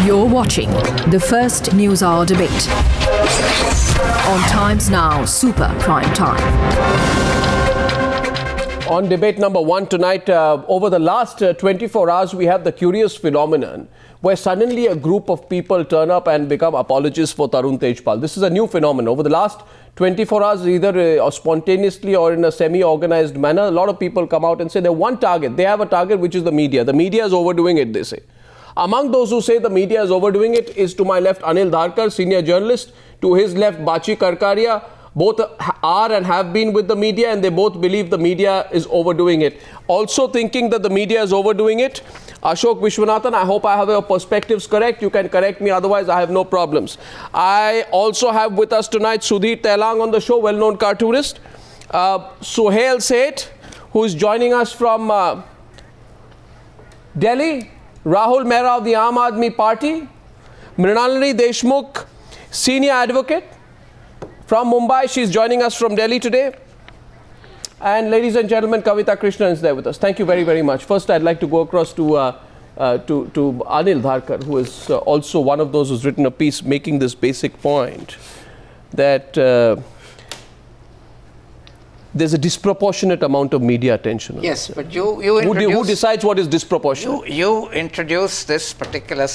You're watching the first News Hour debate on Times Now Super Prime Time. On debate number one tonight, over the last 24 hours, we have the curious phenomenon where suddenly a group of people turn up and become apologists for Tarun Tejpal. This is a new phenomenon. Over the last 24 hours, either spontaneously or in a semi-organized manner, a lot of people come out and say they have one target. They have a target, which is the media. The media is overdoing it, they say. Among those who say the media is overdoing it is, to my left, Anil Dharker, senior journalist. To his left, Bachi Karkaria. Both are and have been with the media, and they both believe the media is overdoing it. Also thinking that the media is overdoing it, Ashok Vishwanathan. I hope I have your perspectives correct. You can correct me, otherwise I have no problems. I also have with us tonight Sudhir Tailang on the show, well-known cartoonist. Suhel Seth, who is joining us from Delhi. Rahul Mehra of the Aam Aadmi Party. Mrunalini Deshmukh, senior advocate from Mumbai. She's joining us from Delhi today. And ladies and gentlemen, Kavita Krishnan is there with us. Thank you very, very much. First, I'd like to go across to Anil Dharker, who is also one of those who's written a piece making this basic point that there's a disproportionate amount of media attention. Yes, but you introduced... Who decides what is disproportionate? You introduced this particular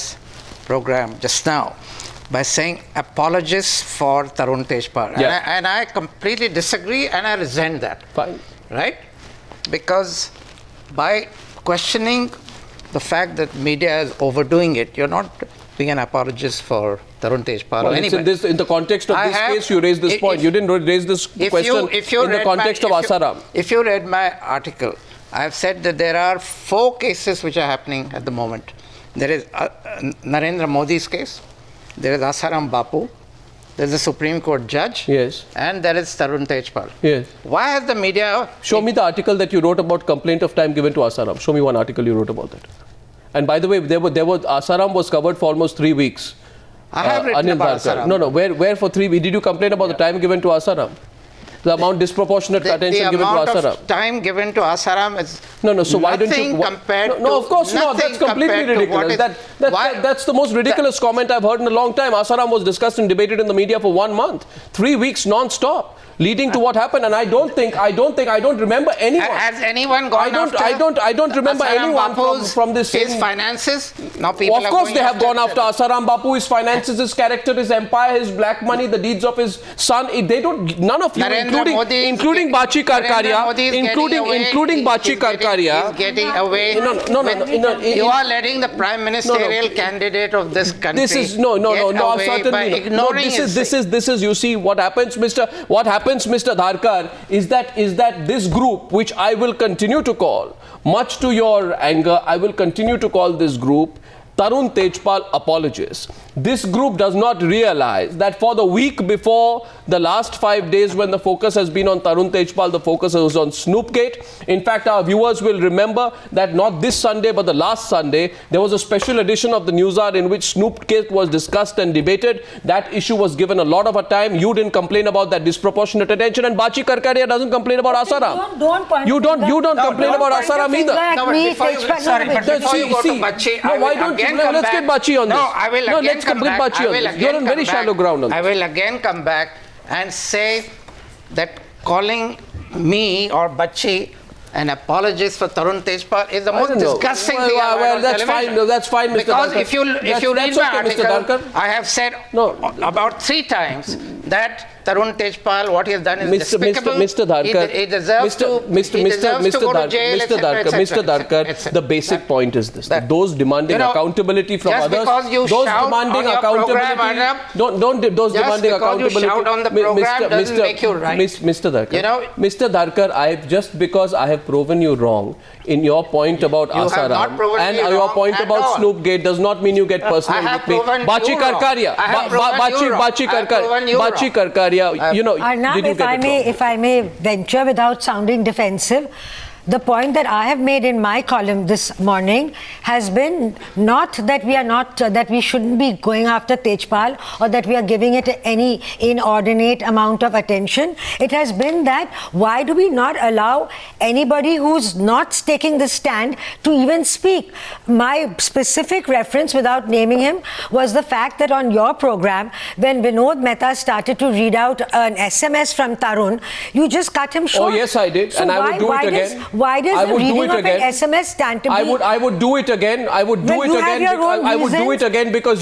program just now by saying apologists for Tarun Tejpal. Yeah. And I completely disagree, and I resent that. Fine. Right? Because by questioning the fact that media is overdoing it, you're not being an apologist for Tarun Tejpal or anybody. In the context of this case, you raised this point. You didn't raise this question in the context of Asaram. If you read my article, I have said that there are 4 cases which are happening at the moment. There is Narendra Modi's case, there is Asaram Bapu, there is a Supreme Court judge, yes, and there is Tarun Tejpal. Yes. Why has the media... Show me the article that you wrote about complaint of time given to Asaram. Show me one article you wrote about that. And by the way, Asaram was covered for almost 3 weeks. I have written Anil about Dharker. Asaram. No, where for 3 weeks? Did you complain about the time given to Asaram? The amount disproportionate attention given to Asaram. The amount of time given to Asaram is so why don't you... No, of course not. That's completely ridiculous. That's the most ridiculous comment I've heard in a long time. Asaram was discussed and debated in the media for 1 month. 3 weeks non-stop, leading to what happened. And I don't remember anyone. Has anyone gone after... I don't remember anyone from this... His finances? Now people of course they have gone after Asaram Bapu, his finances, his character, his empire, his black money, the deeds of his son. They don't... None of you... Including Bachi Karkaria, including Bachi Karkaria. He's getting away. You are letting the prime ministerial candidate of this country This is you see what happens, Mr. Dharkar, is that this group, which I will continue to call, much to your anger, I will continue to call this group Tarun Tejpal apologists. This group does not realize that for the week before the last 5 days, when the focus has been on Tarun Tejpal, the focus was on Snoopgate. In fact, our viewers will remember that not this Sunday, but the last Sunday, there was a special edition of the Newshour in which Snoopgate was discussed and debated. That issue was given a lot of a time. You didn't complain about that disproportionate attention, and Bachi Karkaria doesn't complain about Asaram. You don't complain about Asaram either. Let's get Bachi on this. Let's complete Bachi on this. You're on very shallow ground on this. I will again come back and say that calling me or Bachi an apologist for Tarun Tejpal is the most disgusting thing I've heard on television. That's fine, Mr. Because Dharkar. if you read my article, I have said about 3 times that Tarun Tejpal, what he has done is despicable. Mr. Dharkar, he deserves to go to jail, Mr. Dharkar, the basic point is this: those demanding accountability from others, those demanding accountability, those demanding accountability. Shout on the program doesn't make you right. Mr. Dharkar, Mr. Dharkar, just because I have proven you wrong in your point about Asaram and your point about Snoopgate does not mean you get personal with me. Bachi Karkaria, Bachi Karkaria, Arnab, if I may venture without sounding defensive, the point that I have made in my column this morning has been not that that we shouldn't be going after Tejpal or that we are giving it any inordinate amount of attention. It has been that why do we not allow anybody who's not taking the stand to even speak? My specific reference, without naming him, was the fact that on your program, when Vinod Mehta started to read out an SMS from Tarun, you just cut him short. Oh yes, I did, so and I would do it again. Why does the reading of an SMS stand to be? I would do it again. I would do it again. I would do it again because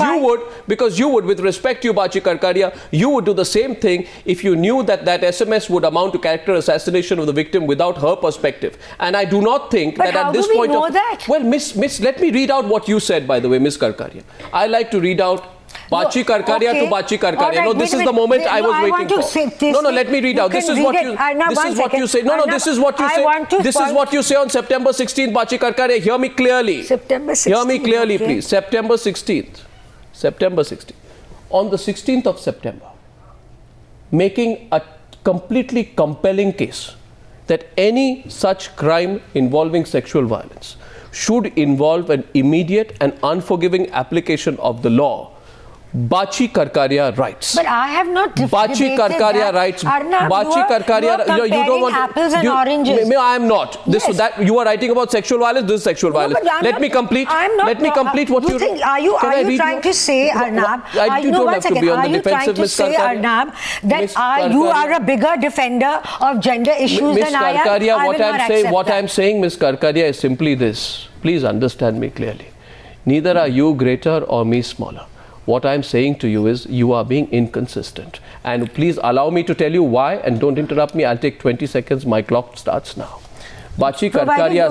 you would, with respect to you, Bachi Karkaria, you would do the same thing if you knew that that SMS would amount to character assassination of the victim without her perspective. And I do not think that at this point. Know that? Well, Miss, let me read out what you said, by the way, Miss Karkaria. I like to read out Bachi Karkaria to Bachi Karkaria. Right, no, this is the moment I was waiting for. No, let me read out. This is what you say. No, this is what you say. This is what you say on September 16th, Bachi Karkaria. Hear me clearly. September 16th. Hear me clearly, please. September 16th. September 16th. On the 16th of September, making a completely compelling case that any such crime involving sexual violence should involve an immediate and unforgiving application of the law. Bachi Karkaria writes. But I have not Bachi Karkaria writes. Arnab, Bachi Karkaria. You don't want apples and oranges. I am not. This yes. that you are writing about sexual violence. This is sexual violence. Let me complete. Let me complete what you think. Are you trying to say, Arnab? You don't have to be on the defensive, Miss Karkaria. Arnab, that you are a bigger defender of gender issues than I am? Karkaria, what I'm saying, Miss Karkaria, is simply this. Please understand me clearly. Neither are you greater or me smaller. What I'm saying to you is you are being inconsistent. And please allow me to tell you why, and don't interrupt me. I'll take 20 seconds. My clock starts now. Bachi Karkaria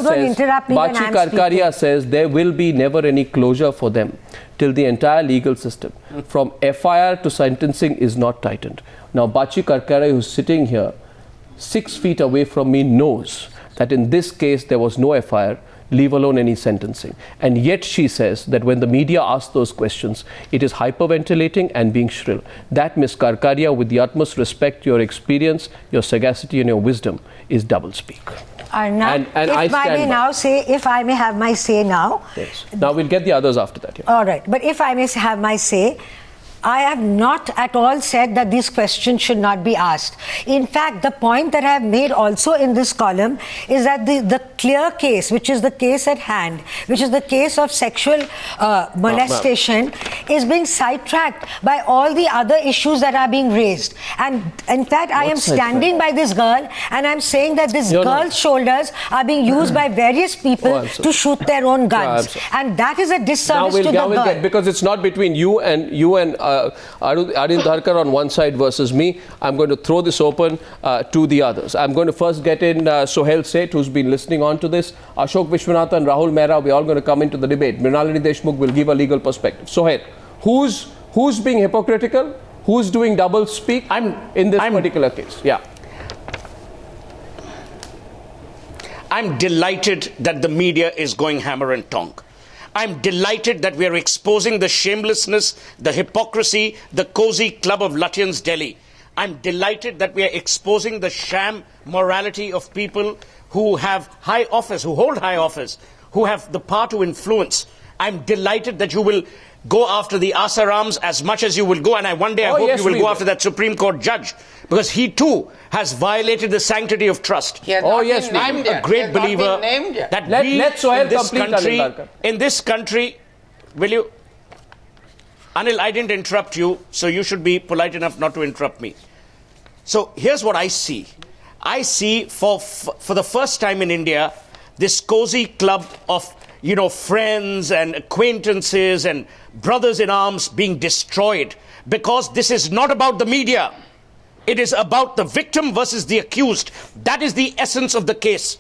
says there will be never any closure for them till the entire legal system, from FIR to sentencing, is not tightened. Now, Bachi Karkaria, who's sitting here 6 feet away from me, knows that in this case there was no FIR, leave alone any sentencing. And yet she says that when the media asks those questions, it is hyperventilating and being shrill. That, Miss Karkaria, with the utmost respect, your experience, your sagacity and your wisdom, is doublespeak. Arnab, if I may have my say now. Yes. Now we'll get the others after that. Yeah. All right. But if I may have my say, I have not at all said that these questions should not be asked. In fact, the point that I have made also in this column is that the clear case, which is the case at hand, which is the case of sexual molestation, is being sidetracked by all the other issues that are being raised. And in fact, I am standing by this girl and I'm saying that this girl's shoulders are being used by various people to shoot their own guns. And that is a disservice to the girl. Because it's not between you and Anil Dharker on one side versus me. I'm going to throw this open to the others. I'm going to first get in Suhel Seth, who's been listening on to this. Ashok Vishwanathan, Rahul Mehra, we're all going to come into the debate. Mrunalini Deshmukh will give a legal perspective. Suhel, who's being hypocritical? Who's doing double speak in this particular case? Yeah. I'm delighted that the media is going hammer and tongue. I'm delighted that we are exposing the shamelessness, the hypocrisy, the cozy club of Lutyens Delhi. I'm delighted that we are exposing the sham morality of people who have high office, who hold high office, who have the power to influence. I'm delighted that you will go after the Asarams as much as you will go, and one day I hope you will go after that Supreme Court judge, because he too has violated the sanctity of trust. I'm a great believer that in this country, will you, Anil, I didn't interrupt you, so you should be polite enough not to interrupt me. So here's what I see. I see for the first time in India, this cozy club of friends and acquaintances and brothers in arms being destroyed, because this is not about the media. It is about the victim versus the accused. That is the essence of the case.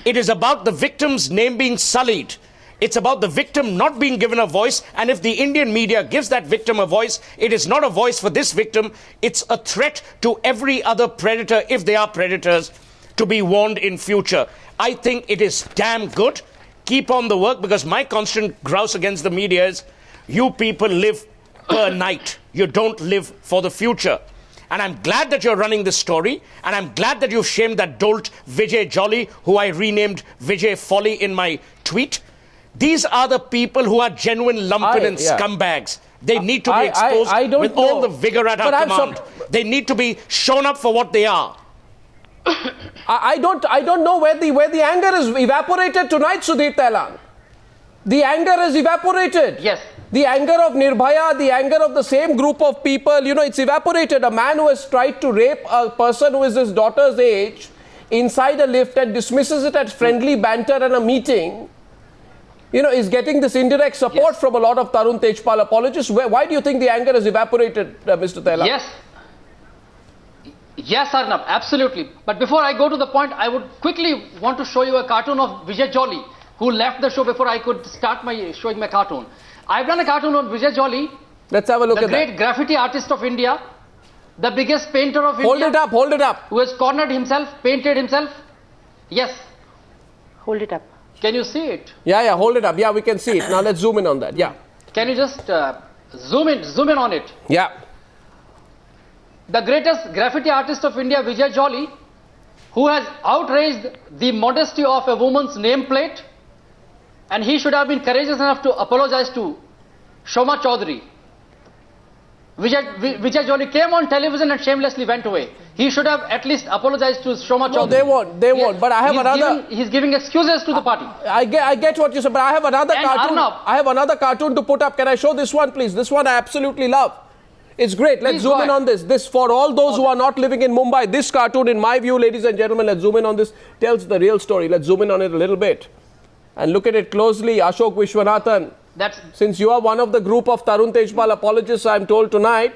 It is about the victim's name being sullied. It's about the victim not being given a voice, and if the Indian media gives that victim a voice, it is not a voice for this victim, it's a threat to every other predator, if they are predators, to be warned in future. I think it is damn good. Keep on the work, because my constant grouse against the media is, you people live per night. You don't live for the future. And I'm glad that you're running this story. And I'm glad that you've shamed that dolt Vijay Jolly, who I renamed Vijay Folly in my tweet. These are the people who are genuine lumpen and scumbags. They need to be exposed with all the vigor at our command. They need to be shown up for what they are. I don't know where the anger is evaporated tonight, Sudhir Tailang. The anger is evaporated. Yes. The anger of Nirbhaya, the anger of the same group of people, you know, it's evaporated. A man who has tried to rape a person who is his daughter's age inside a lift and dismisses it as friendly banter and a meeting, you know, is getting this indirect support from a lot of Tarun Tejpal apologists. Why do you think the anger has evaporated, Mr. Tailang? Yes, Arnab, absolutely. But before I go to the point, I would quickly want to show you a cartoon of Vijay Jolly, who left the show before I could start showing my cartoon. I've done a cartoon on Vijay Jolly. Let's have a look at that. The great graffiti artist of India, the biggest painter of India. Hold it up. Who has cornered himself, painted himself. Yes. Hold it up. Can you see it? Yeah, hold it up. Yeah, we can see it. Now let's zoom in on that. Yeah. Can you just zoom in on it? Yeah. The greatest graffiti artist of India, Vijay Jolly, who has outraged the modesty of a woman's nameplate, and he should have been courageous enough to apologize to Shoma Chaudhary. Vijay Jolly came on television and shamelessly went away. He should have at least apologized to Shoma Chaudhary. No, they won't. But I have another. He's giving excuses to the party. I get what you said, but I have another cartoon. Arnab, I have another cartoon to put up. Can I show this one, please? This one I absolutely love. It's great. Let's zoom in on this. This, for all those who are not living in Mumbai, this cartoon, in my view, ladies and gentlemen, let's zoom in on this, tells the real story. Let's zoom in on it a little bit and look at it closely. Ashok Vishwanathan, since you are one of the group of Tarun Tejpal apologists, I'm told tonight,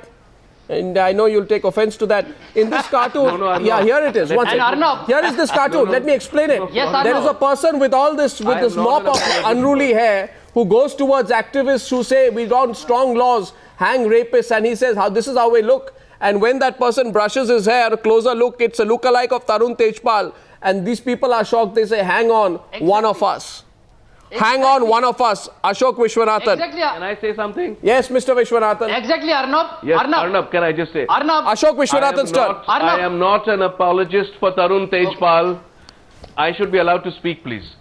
and I know you'll take offense to that. In this cartoon, here it is. Here is this cartoon. Let me explain it. There is a person with all this, with this mop of unruly hair, who goes towards activists who say we want strong laws, hang rapists, and he says, this is how we look. And when that person brushes his hair, a closer look, it's a lookalike of Tarun Tejpal. And these people are shocked. They say, hang on, one of us. Hang on, one of us, Ashok Vishwanathan. Exactly. Can I say something? Yes, Mr. Vishwanathan. Exactly, Arnab. Yes, Arnab, can I just say? Arnab. Ashok Vishwanathan's turn. I am not an apologist for Tarun Tejpal. I should be allowed to speak, please.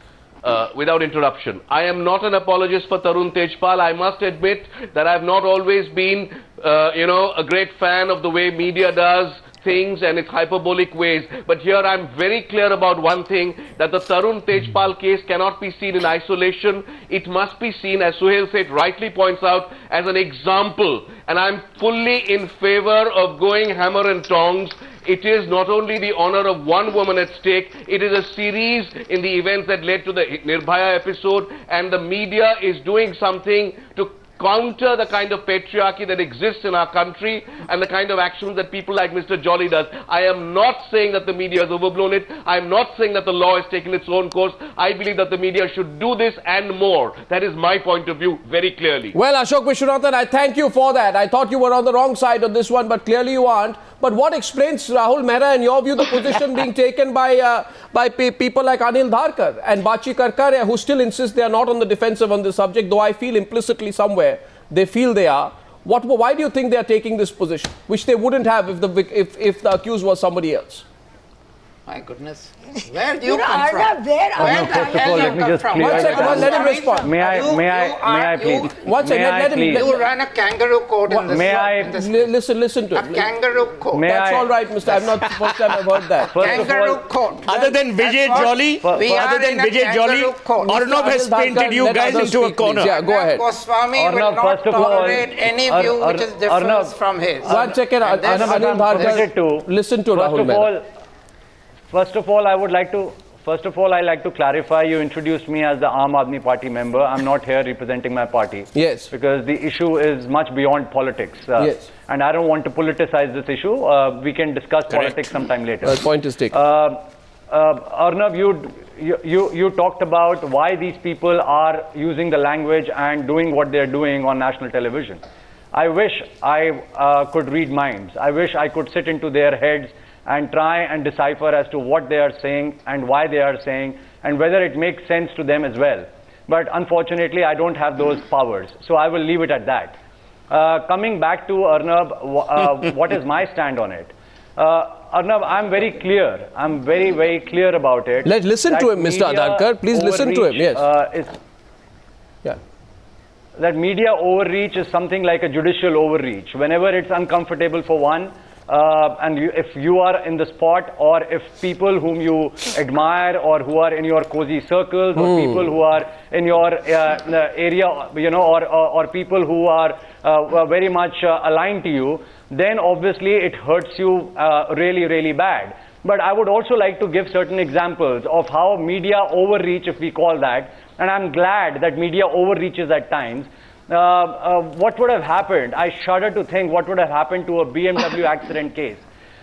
Without interruption. I am not an apologist for Tarun Tejpal. I must admit that I have not always been, a great fan of the way media does things and its hyperbolic ways. But here I'm very clear about one thing, that the Tarun Tejpal case cannot be seen in isolation. It must be seen, as Suhel Seth rightly points out, as an example. And I'm fully in favor of going hammer and tongs. It is not only the honor of one woman at stake, it is a series in the events that led to the Nirbhaya episode, and the media is doing something to counter the kind of patriarchy that exists in our country and the kind of actions that people like Mr. Jolly does. I am not saying that the media has overblown it. I am not saying that the law has taken its own course. I believe that the media should do this and more. That is my point of view very clearly. Well, Ashok Vishwanathan, I thank you for that. I thought you were on the wrong side of this one, but clearly you aren't. But what explains, Rahul Mehra, in your view, the position being taken by people like Anil Dharker and Bachi Karkaria, who still insist they are not on the defensive on this subject, though I feel implicitly somewhere they feel they are. Why do you think they are taking this position, which they wouldn't have if the accused was somebody else? My goodness. Where do you come from? Arnab, where the hell let you me come just from? clear One second, let him respond. May I please? One second, let him. You ran a kangaroo court in this. Listen to a him. kangaroo court. That's all right, Mr. I'm not the first time I've heard that. Kangaroo court. Other than Vijay Jolly, Arnab has painted you guys into a corner. Yeah, go ahead. Goswami will not tolerate any view which is different from his. One second, Anil Dharker. Listen to Rahul Mehra. First of all, I'd like to clarify, you introduced me as the Aam Aadmi Party member. I'm not here representing my party. Yes. Because the issue is much beyond politics. Yes. And I don't want to politicize this issue. We can discuss politics sometime later. The point is taken. Arnab, you talked about why these people are using the language and doing what they're doing on national television. I wish I could read minds. I wish I could sit into their heads and try and decipher as to what they are saying and why they are saying and whether it makes sense to them as well. But unfortunately, I don't have those powers, so I will leave it at that. Coming back to Arnab, what is my stand on it? Arnab, I'm very clear. I'm very, very clear about it. Let's listen to him, Mr. Dharker. Please listen to him. Yes. Yeah. That media overreach is something like a judicial overreach. Whenever it's uncomfortable for one, and if you are in the spot, or if people whom you admire or who are in your cozy circles, or people who are in your area, you know, or people who are very much aligned to you, then obviously it hurts you really, really bad. But I would also like to give certain examples of how media overreach, if we call that, and I'm glad that media overreaches at times. What would have happened? I shudder to think what would have happened to a BMW accident case.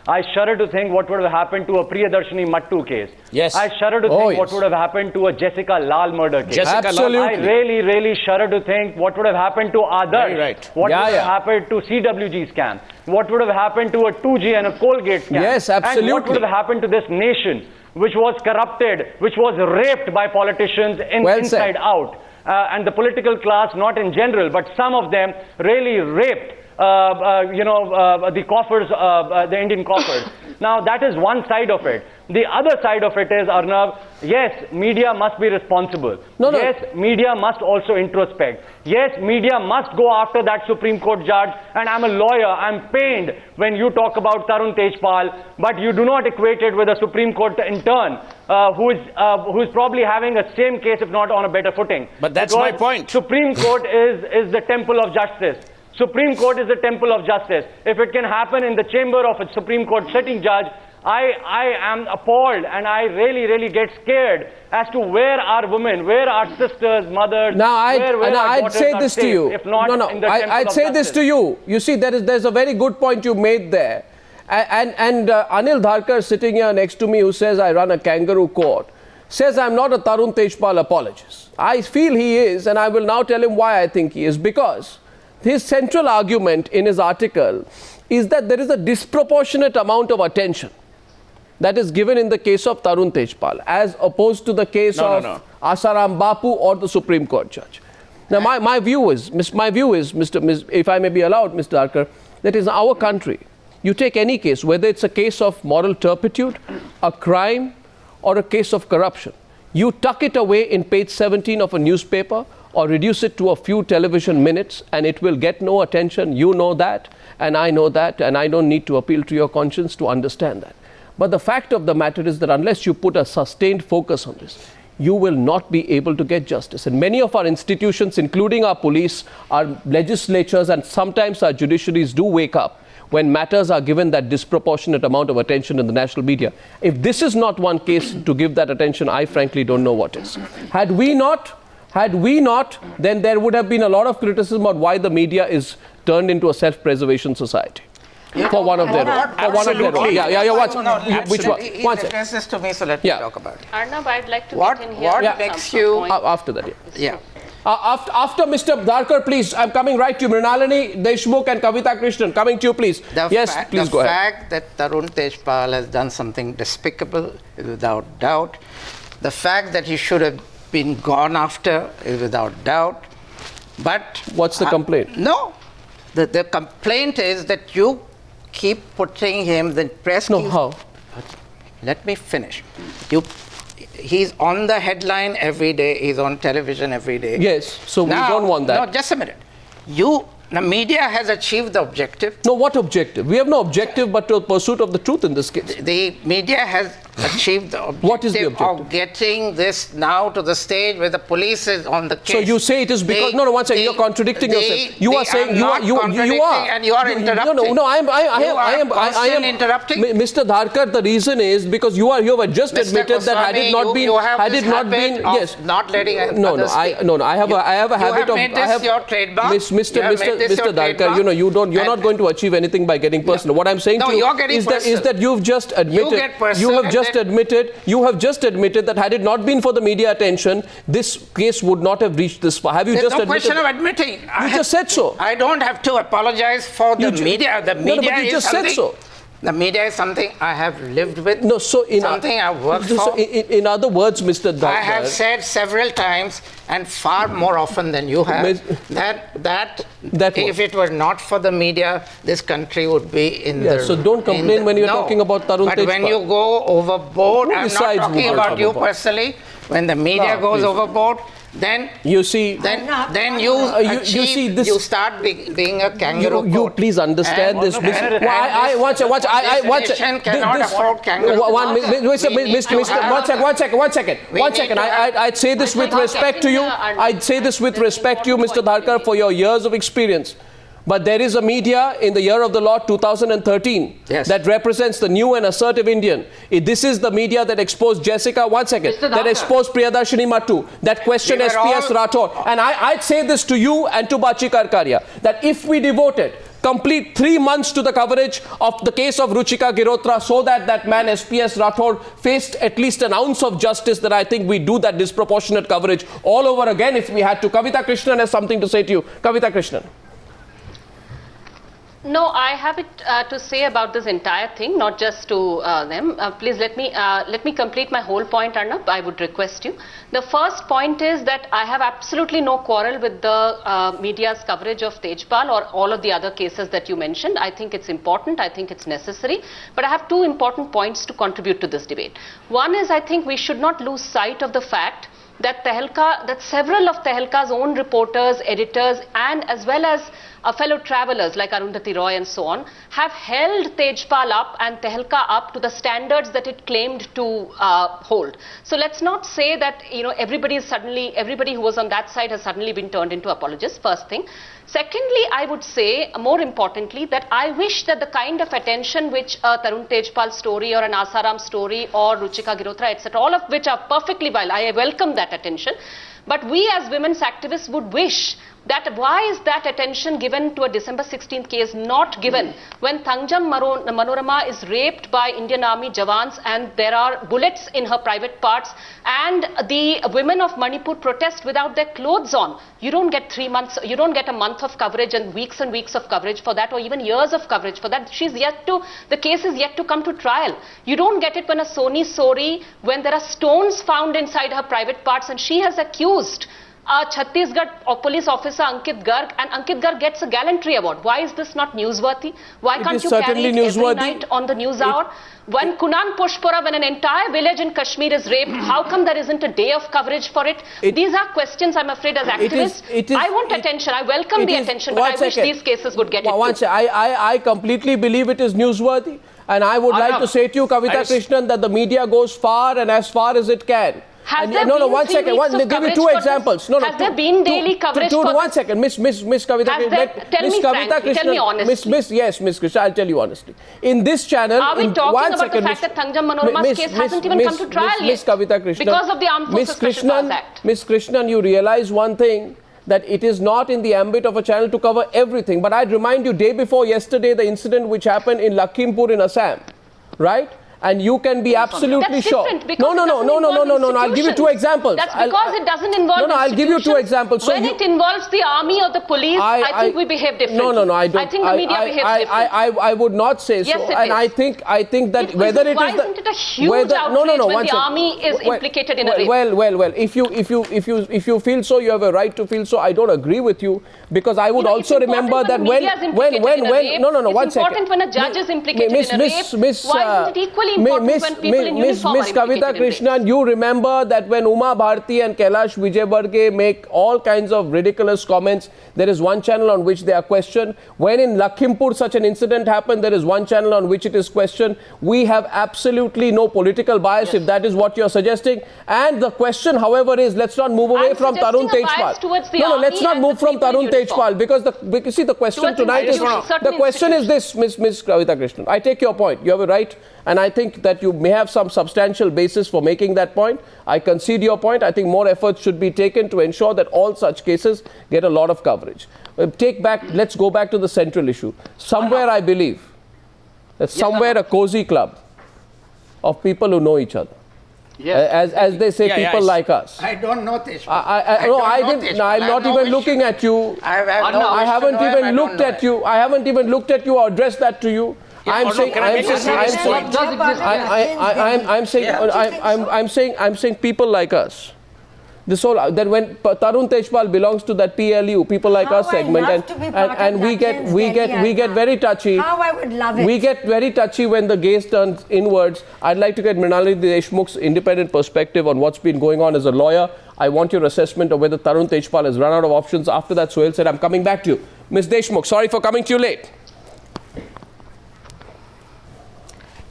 I shudder to think what would have happened to a Priyadarshini Mattu case. Yes. I shudder to think what would have happened to a Jessica Lal murder case. Absolutely. I really, really shudder to think what would have happened to Adarsh. Right. What would have happened to CWG scam. What would have happened to a 2G and a Colgate scam. Yes, absolutely. And what would have happened to this nation, which was corrupted, which was raped by politicians inside out. And the political class, not in general, but some of them really raped the coffers, the Indian coffers. Now, that is one side of it. The other side of it is, Arnab, yes, media must be responsible. Yes, media must also introspect. Yes, media must go after that Supreme Court judge. And I'm a lawyer. I'm pained when you talk about Tarun Tejpal, but you do not equate it with a Supreme Court intern who is probably having a same case, if not on a better footing. But that's my point. Supreme Court is the temple of justice. Supreme Court is the temple of justice. If it can happen in the chamber of a Supreme Court sitting judge, I am appalled, and I really, really get scared as to where are women, where are sisters, mothers, now I'd say this to you. If not in the temple I'd of say justice. this to you. You see, there's a very good point you made there. And Anil Dharker sitting here next to me, who says I run a kangaroo court, says I'm not a Tarun Tejpal apologist. I feel he is, and I will now tell him why I think he is. Because his central argument in his article is that there is a disproportionate amount of attention that is given in the case of Tarun Tejpal as opposed to the case of Asaram Bapu or the Supreme Court judge. Now, my view is, if I may be allowed, Mr. Dharker, that is our country. You take any case, whether it's a case of moral turpitude, a crime, or a case of corruption. You tuck it away in page 17 of a newspaper or reduce it to a few television minutes, and it will get no attention. You know that, and I know that, and I don't need to appeal to your conscience to understand that. But the fact of the matter is that unless you put a sustained focus on this, you will not be able to get justice. And many of our institutions, including our police, our legislatures, and sometimes our judiciaries do wake up when matters are given that disproportionate amount of attention in the national media. If this is not one case to give that attention, I frankly don't know what is. Had we not, then there would have been a lot of criticism about why the media is turned into a self-preservation society. For one of their own. Yeah. Which one? He addressed this to me, so let me talk about it. Arnab, I'd like to get in here. What makes you... After that, after Mr. Dharker, please, I'm coming right to you. Mrunalini Deshmukh and Kavita Krishnan, coming to you, please. Please go ahead. The fact that Tarun Tejpal has done something despicable is without doubt. The fact that he should have been gone after is without doubt. But... What's the complaint? No. The complaint is that you keep putting him, the press... No, how? Let me finish. He's on the headline every day. He's on television every day. Yes, so we don't want that. No, just a minute. The media has achieved the objective. No, what objective? We have no objective but the pursuit of the truth in this case. The media has achieved the objective, what is the objective of getting this now to the stage where the police is on the case. So you say it is because... No, one second. You're contradicting yourself. You are saying... You are. And you are interrupting. No, I am interrupting. Mr. Dharker, the reason is because you have just admitted that had it not been... Yes. Not letting others speak. I have a habit of... You have made this your trademark. Mr. Dharker, you're not going to achieve anything by getting personal. What I'm saying to you is that you've just admitted... You have just admitted that had it not been for the media attention, this case would not have reached this far. Have you just admitted? There's no question of admitting. You just said so. I don't have to apologize for the media. The media but you just said so. The media is something I have lived with. No, so something I've worked for. In other words, Mr. Dharker, I have said several times, and far more often than you have, that if it were not for the media, this country would be in the... So don't complain when you're talking about Tarun Tejpal. But when you go overboard, I'm not talking about you personally. When the media goes overboard, then you see, then you start being a kangaroo. You please understand this. One second. Cannot afford kangaroo. One second. I'd say this with respect to you. I'd say this with respect to you, Mr. Dharker, for your years of experience. But there is a media in the year of the Lord 2013 that represents the new and assertive Indian. This is the media that exposed Jessica, that exposed Priyadarshini Mattu, that questioned SPS Rathore. And I'd say this to you and to Bachi Karkaria, that if we devoted complete 3 months to the coverage of the case of Ruchika Girotra so that that man SPS Rathore faced at least an ounce of justice, that I think we do that disproportionate coverage all over again if we had to. Kavita Krishnan has something to say to you. Kavita Krishnan. No, I have it to say about this entire thing, not just to them. Please let me complete my whole point, Arnab. I would request you. The first point is that I have absolutely no quarrel with the media's coverage of Tejpal or all of the other cases that you mentioned. I think it's important. I think it's necessary. But I have two important points to contribute to this debate. One is, I think we should not lose sight of the fact that several of Tehelka's own reporters, editors, and as well as fellow travelers like Arundhati Roy and so on, have held Tejpal up and Tehelka up to the standards that it claimed to hold. So let's not say that everybody who was on that side has suddenly been turned into apologists, first thing. Secondly, I would say, more importantly, that I wish that the kind of attention which a Tarun Tejpal story or an Asaram story or Ruchika Girotra, etc., all of which are perfectly valid, I welcome that attention. But we as women's activists would wish that why is that attention given to a December 16th case not given when Thangjam Manorama is raped by Indian Army Jawans and there are bullets in her private parts and the women of Manipur protest without their clothes on. You don't get 3 months, you don't get a month of coverage and weeks of coverage for that, or even years of coverage for that. The case is yet to come to trial. You don't get it when a Soni Sori, when there are stones found inside her private parts and she has accused Chhattisgarh police officer Ankit Garg, and Ankit Garg gets a gallantry award. Why is this not newsworthy? Why can't you carry it every night on the news hour? When Kunan Pushpura, when an entire village in Kashmir is raped, how come there isn't a day of coverage for it? These are questions, I'm afraid, as activists. I want attention. I welcome the attention, but I wish these cases would get it too. I completely believe it is newsworthy. And I would like to say to you, Kavita Krishnan, that the media goes far and as far as it can. Has there been one second. Give me two examples. Has there been daily coverage for this? 1 second. Miss Kavita Krishnan. Tell me honestly. Miss Krishnan, I'll tell you honestly. In this channel, are we talking about the fact that Thangjam Manorama's case hasn't even come to trial yet? Miss Kavita Krishnan. Because of the Armed Forces Special Powers Act. Miss Krishnan, you realize one thing, that it is not in the ambit of a channel to cover everything. But I'd remind you, day before yesterday, the incident which happened in Lakhimpur in Assam, right? And you can be absolutely sure. No. I'll give you two examples. That's because it doesn't involve I'll give you two examples. When it involves the army or the police, I think we behave differently. No, I don't. I think the media behaves differently. I would not say so. Yes, it and is. I think that whether it is why isn't it a huge outrage when the army is implicated in a rape? Well. If you feel so, you have a right to feel so. I don't agree with you, because I would also remember that when it's important when a judge is implicated in a rape. Why isn't it equally important when people in uniform are Miss Kavita Krishnan, you remember that when Uma Bharti and Kailash Vijayvargiya make all kinds of ridiculous comments, there is one channel on which they are questioned. When in Lakhimpur such an incident happened, there is one channel on which it is questioned. We have absolutely no political bias, if that is what you are suggesting. And the question, however, is, let's not move away from Tarun Tejpal. Let's not move from Tarun Tejpal, because the question tonight is, the question is this, Miss Kavita Krishnan. I take your point. You have a right. And I think that you may have some substantial basis for making that point. I concede your point. I think more efforts should be taken to ensure that all such cases get a lot of coverage. Let's go back to the central issue. Somewhere, I believe, that somewhere a cozy club of people who know each other. Yes. As they say, people like us. I don't know this. I'm not even looking at you. I haven't even looked at you. I haven't even looked at you or addressed that to you. I'm saying, can I make a serious point? I'm saying people like us. This whole then when Tarun Tejpal belongs to that PLU, people like us segment, and we get very touchy. How I would love it. We get very touchy when the gaze turns inwards. I'd like to get Mrunalini Deshmukh's independent perspective on what's been going on as a lawyer. I want your assessment of whether Tarun Tejpal has run out of options. After that, Suhel said, I'm coming back to you. Ms. Deshmukh, sorry for coming to you late.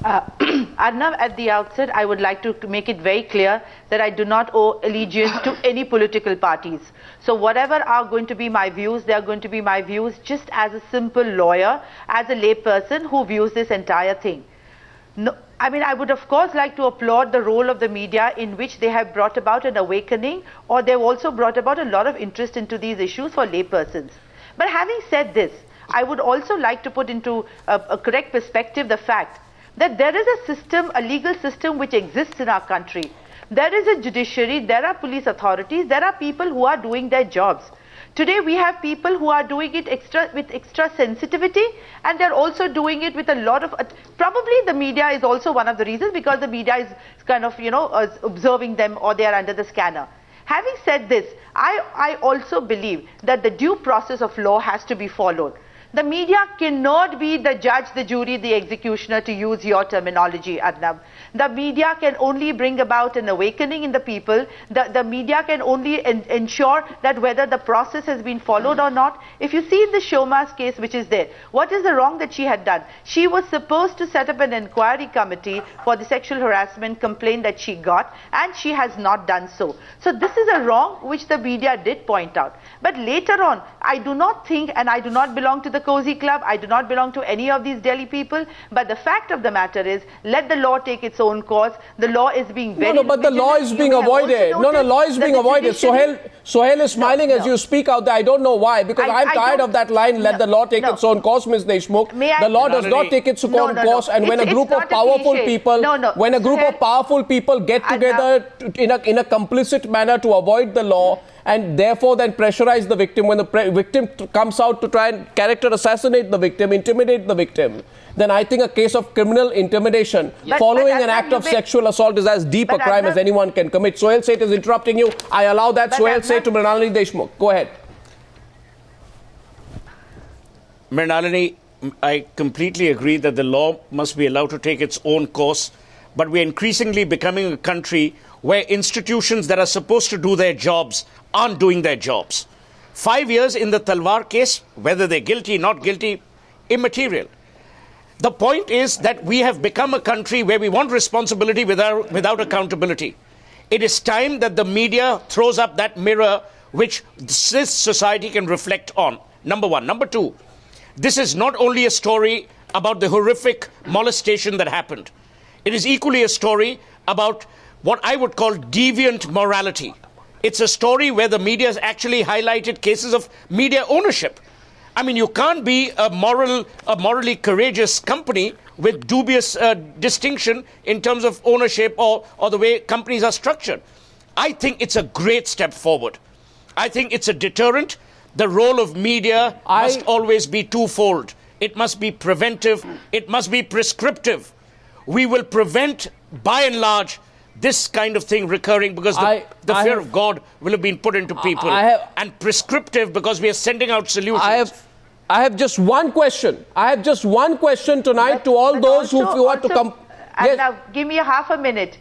Arnab, at the outset, I would like to make it very clear that I do not owe allegiance to any political parties. So whatever are going to be my views, they are going to be my views just as a simple lawyer, as a layperson who views this entire thing. No, I mean, I would of course like to applaud the role of the media in which they have brought about an awakening, or they've also brought about a lot of interest into these issues for laypersons. But having said this, I would also like to put into a correct perspective the fact that there is a system, a legal system which exists in our country. There is a judiciary, there are police authorities, there are people who are doing their jobs. Today we have people who are doing it with extra sensitivity, and they're also doing it with a lot of, probably the media is also one of the reasons, because the media is kind of, observing them, or they are under the scanner. Having said this, I also believe that the due process of law has to be followed. The media cannot be the judge, the jury, the executioner, to use your terminology, Arnab. The media can only bring about an awakening in the people. The media can only ensure that whether the process has been followed or not. If you see in the Shoma's case, which is there, what is the wrong that she had done? She was supposed to set up an inquiry committee for the sexual harassment complaint that she got, and she has not done so. So this is a wrong which the media did point out. But later on, I do not think, and I do not belong to the Cozy Club, I do not belong to any of these Delhi people, but the fact of the matter is, let the law take its own course. The law is being very but the law is being avoided. Law is being avoided. Sohail is smiling as you speak out there. I don't know why, because I'm tired of that line, let the law take its own course, Ms. Deshmukh. The law does not take its own course, and when a group of powerful people, when a group of powerful people get together in a complicit manner to avoid the law, and therefore then pressurize the victim, when the victim comes out to try and character assassinate the victim, intimidate the victim, then I think a case of criminal intimidation following an act of sexual assault is as deep a crime as anyone can commit. Suhel Seth is interrupting you. I allow that. Suhel Seth to Mrunalini Deshmukh. Go ahead. Mrunalini, I completely agree that the law must be allowed to take its own course, but we're increasingly becoming a country where institutions that are supposed to do their jobs aren't doing their jobs. 5 years in the Talwar case, whether they're guilty, not guilty, immaterial. The point is that we have become a country where we want responsibility without accountability. It is time that the media throws up that mirror which this society can reflect on. Number one. Number two, this is not only a story about the horrific molestation that happened. It is equally a story about what I would call deviant morality. It's a story where the media has actually highlighted cases of media ownership. I mean, you can't be a morally courageous company with dubious distinction in terms of ownership or the way companies are structured. I think it's a great step forward. I think it's a deterrent. The role of media must always be twofold. It must be preventive. It must be prescriptive. We will prevent, by and large, this kind of thing recurring because the fear of God will have been put into people. And prescriptive because we are sending out solutions. I have just one question. I have just one question tonight to all those who want to come. Now, give me half a minute.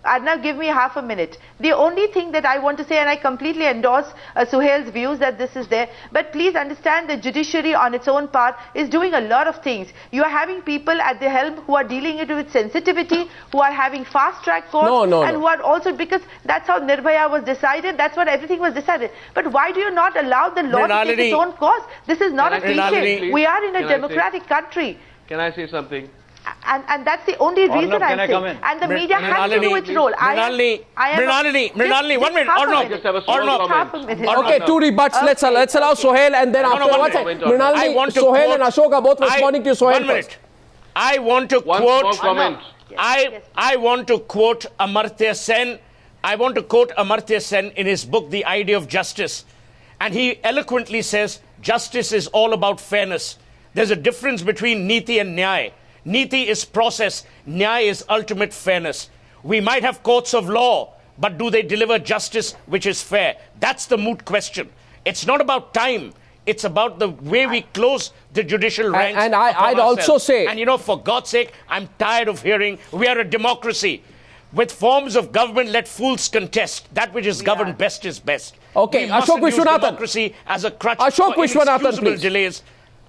Arnab, give me half a minute. The only thing that I want to say, and I completely endorse Suhail's views that this is there, but please understand the judiciary on its own part is doing a lot of things. You are having people at the helm who are dealing it with sensitivity, who are having fast-track courts, who are also, because that's how Nirbhaya was decided, that's what everything was decided. But why do you not allow the law to take its own course? This is not a cliche. We are in a democratic country. Can I say something? And that's the only reason I'm saying. And the media has to do its role. Mrunalini, 1 minute. Arnab. Okay, two rebuts. Let's allow Sohail and then after one second. Mrunalini, Sohail and Ashok are both responding to Sohail. 1 minute. I want to quote. I want to quote Amartya Sen. I want to quote Amartya Sen in his book, The Idea of Justice. And he eloquently says, justice is all about fairness. There's a difference between Niti and Nyay. Niti is process. Nyaya is ultimate fairness. We might have courts of law, but do they deliver justice which is fair? That's the moot question. It's not about time. It's about the way we close the judicial ranks. And I'd also say... And you know, for God's sake, I'm tired of hearing we are a democracy. With forms of government, let fools contest. That which is governed best is best. Okay, Ashok Vishwanathan. Democracy as a crutch Ashok for Vishwanathan, inexcusable please. delays.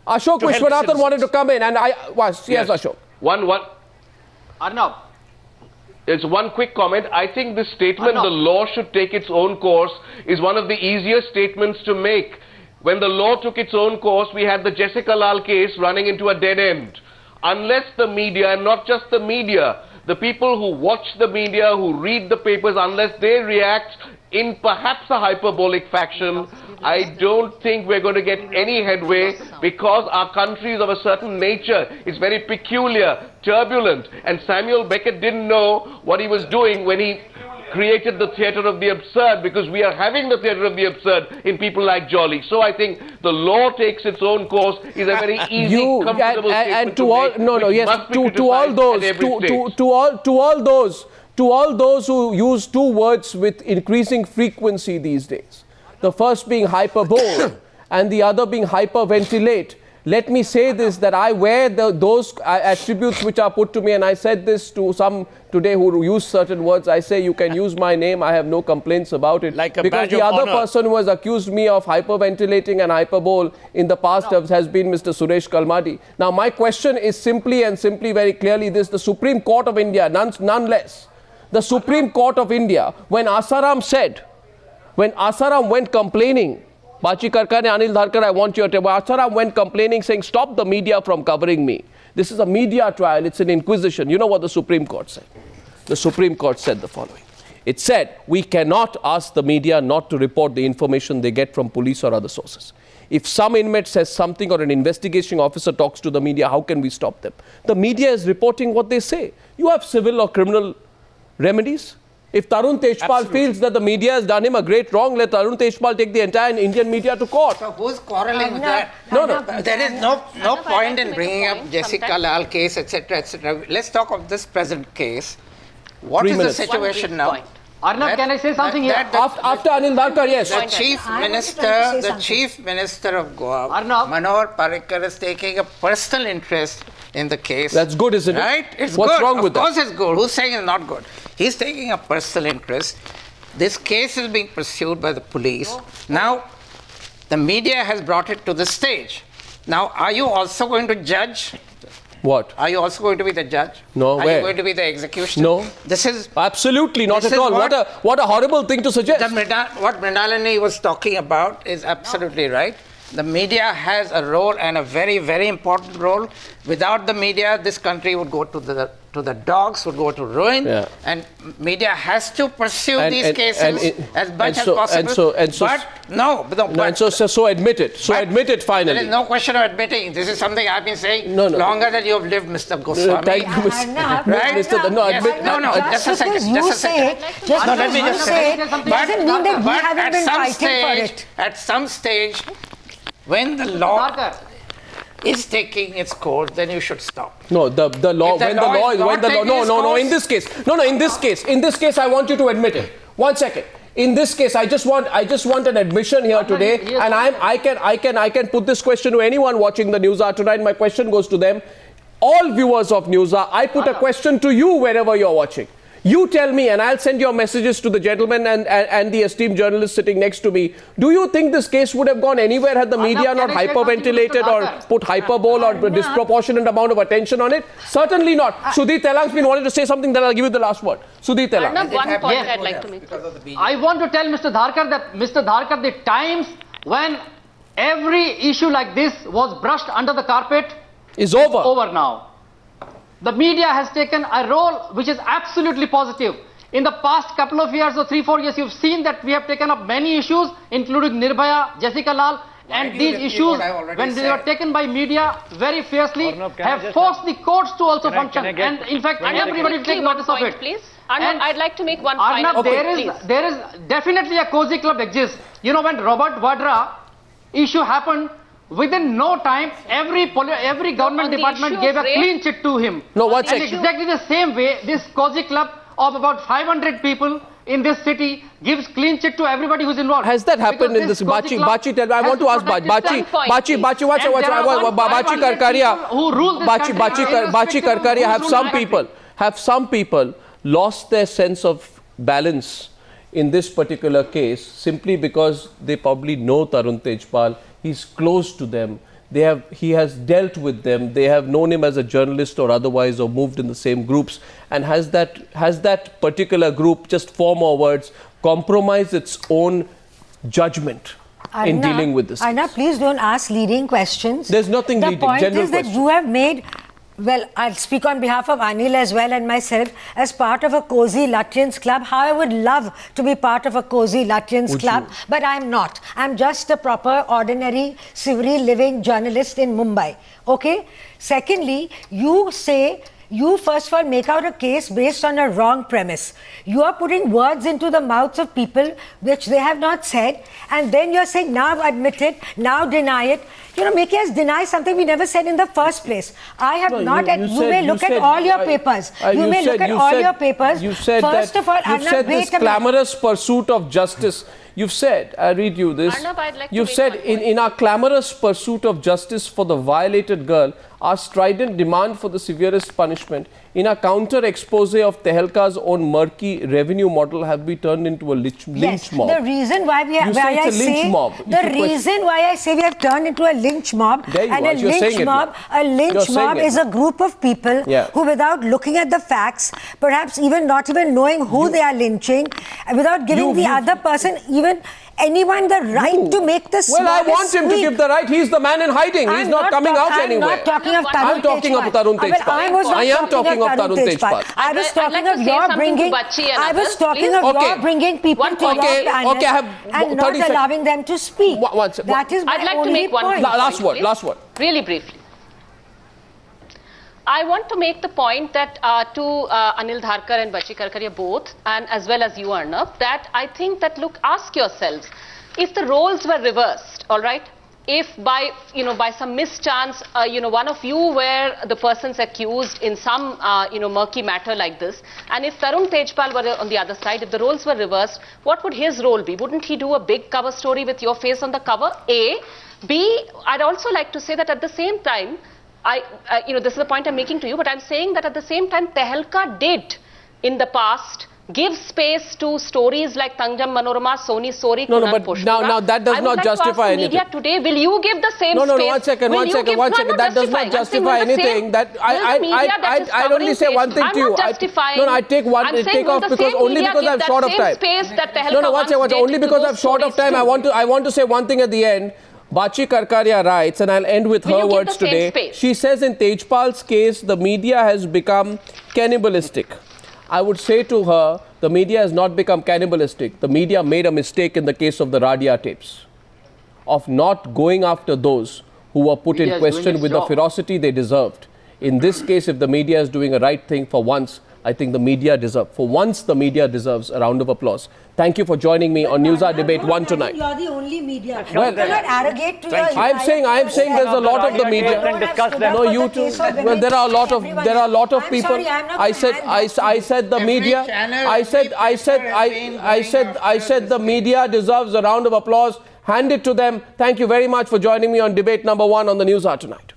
Ashok Vishwanathan wanted to come in, and I was... Yes, Ashok. Arnab. There's one quick comment. I think this statement, the law should take its own course, is one of the easiest statements to make. When the law took its own course, we had the Jessica Lal case running into a dead end. Unless the media, and not just the media, the people who watch the media, who read the papers, unless they react in perhaps a hyperbolic fashion, I don't think we're going to get any headway, because our country is of a certain nature. It's very peculiar, turbulent, and Samuel Beckett didn't know what he was doing when he created the theatre of the absurd, because we are having the theatre of the absurd in people like Jolly. So I think the law takes its own course is a very easy, comfortable statement to all, to all those who use two words with increasing frequency these days, the first being hyperbole and the other being hyperventilate. Let me say this, that I wear those attributes which are put to me, and I said this to some today who use certain words. I say, you can use my name, I have no complaints about it. Like a because badge the of other honor. person who has accused me of hyperventilating and hyperbole in the past has been Mr. Suresh Kalmadi. Now, my question is simply very clearly this: the Supreme Court of India, none less, the Supreme Court of India, when Asaram went complaining, Bachi Karkaria, Anil Dharker, I want your table. Asaram went complaining, saying, stop the media from covering me. This is a media trial. It's an inquisition. You know what the Supreme Court said? The Supreme Court said the following. It said, we cannot ask the media not to report the information they get from police or other sources. If some inmate says something or an investigation officer talks to the media, how can we stop them? The media is reporting what they say. You have civil or criminal remedies. If Tarun Tejpal feels that the media has done him a great wrong, let Tarun Tejpal take the entire Indian media to court. So who's quarreling with that? No. There is no point in bringing up Jessica Lal case, etc., etc. Let's talk of this present case. What is the situation now? Arnab, can I say something here? After Anil Dharker, yes. The chief minister of Goa, Manohar Parrikar, is taking a personal interest in the case. That's good, isn't it? Right? It's What's good. wrong with that? Of course it's good. Who's saying it's not good? He's taking a personal interest. This case is being pursued by the police. Now, the media has brought it to the stage. Now, are you also going to judge? What? Are you also going to be the judge? No, Are where? you going to be the executioner? No. This is... Absolutely not at all. What a horrible thing to suggest. What Mrunalini was talking about is absolutely right. The media has a role, and a very, very important role. Without the media, this country would go to the dogs, would go to ruin. Yeah. And media has to pursue these cases as much as possible. So admit it. So admit it finally. There is no question of admitting. This is something I've been saying longer than you have lived, Mr. Goswami. Thank you, Mr. Right? Just a second. Let me just say. But at some stage, when the law is taking its course, then you should stop. No, the law. In this case, I want you to admit it. 1 second. In this case, I just want an admission here today, and I can put this question to anyone watching the Newshour tonight. My question goes to them, all viewers of Newshour. I put a question to you wherever you're watching. You tell me, and I'll send your messages to the gentleman and the esteemed journalist sitting next to me. Do you think this case would have gone anywhere had the media not hyperventilated or put hyperbole or disproportionate amount of attention on it? Certainly not. Sudhir Tailang's been wanting to say something, then I'll give you the last word. Sudhir Tailang. One point I'd like to make. I want to tell Mr. Dharker that, Mr. Dharker, the times when every issue like this was brushed under the carpet is over. Over now. The media has taken a role which is absolutely positive. In the past couple of years or 3-4 years, you've seen that we have taken up many issues, including Nirbhaya, Jessica Lal, and these issues, when they were taken by media very fiercely, have forced the courts to also function. And in fact, everybody will take notice of it. Please. Arnab, I'd like to make one final point. There is definitely a cozy club exists. You know, when Robert Vadra issue happened, within no time, every government department gave a clean chit to him. No, one And second. exactly the same way, this cozy club of about 500 people in this city gives clean chit to everybody who's involved. Has that happened in this? Bachi, tell me. I want to ask Bachi Karkaria. Bachi Karkaria, have some people lost their sense of balance in this particular case simply because they probably know Tarun Tejpal, he's close to them, he has dealt with them, they have known him as a journalist or otherwise or moved in the same groups, and has that particular group, just 4 more words, compromised its own judgment in dealing with this? Arnab, please don't ask leading questions. There's nothing leading, general The point is that question. you have made, well, I'll speak on behalf of Anil as well and myself, as part of a cozy Lutyens club. How I would love to be part of a cozy Lutyens club, but I'm not. I'm just a proper, ordinary, civilly living journalist in Mumbai. Okay? Secondly, you say, you first of all make out a case based on a wrong premise. You are putting words into the mouths of people which they have not said, and then you're saying now admit it, now deny it. You know, making us deny something we never said in the first place. I have you may look at all your papers. You may look at all your papers. You said first of all, you've said this clamorous pursuit of justice. You've said, I read you this. Arnab, I'd like to You've make said, one point. in our clamorous pursuit of justice for the violated girl, our strident demand for the severest punishment, in a counter expose of Tehelka's own murky revenue model, have been turned into a lynch mob. The reason why we have, I say we have turned into a lynch mob, There you and are. a You're saying it now. lynch mob is a group of people who, without looking at the facts, perhaps not even knowing who they are lynching, without giving the other person anyone the right to make the Well, I want him to give the right. He's the man in hiding. He's not coming out anywhere. I'm not talking of Tarun I'm talking of Tarun Tejpal. I am talking of Tarun Tejpal. I was talking of your bringing. I was talking of your bringing people to your panel and not allowing them to speak. That is my only point. Last word. Really briefly. I want to make the point that to Anil Dharker and Bachi Karkaria both, and as well as you, Arnab, that I think that, look, ask yourselves, if the roles were reversed, all right, if by some mischance, one of you were the persons accused in some, murky matter like this, and if Tarun Tejpal were on the other side, if the roles were reversed, what would his role be? Wouldn't he do a big cover story with your face on the cover? A. B. I'd also like to say that at the same time, this is the point I'm making to you, but I'm saying that at the same time, Tehelka did, in the past, give space to stories like Tangjam Manorama, Soni Sori, Kunan Pushpura. Now that does not justify anything. Media today, will you give the same space? No, one second. That does not justify anything. I only say one thing to you. I take off because only because I'm short of time. Only because I'm short of time. I want to say one thing at the end. Bachi Karkaria writes, and I'll end with her words today. She says in Tejpal's case, the media has become cannibalistic. I would say to her, the media has not become cannibalistic. The media made a mistake in the case of the Radia tapes of not going after those who were put in question with the ferocity they deserved. In this case, if the media is doing a right thing for once, I think the media deserves a round of applause. Thank you for joining me on Newshour Debate 1 tonight. You're the only media. Well, you cannot arrogate to your I'm saying there's a lot of the media. No, you too. Well, there are a lot of people. I said the media. I said the media deserves a round of applause. Hand it to them. Thank you very much for joining me on Debate number 1 on the Newshour tonight.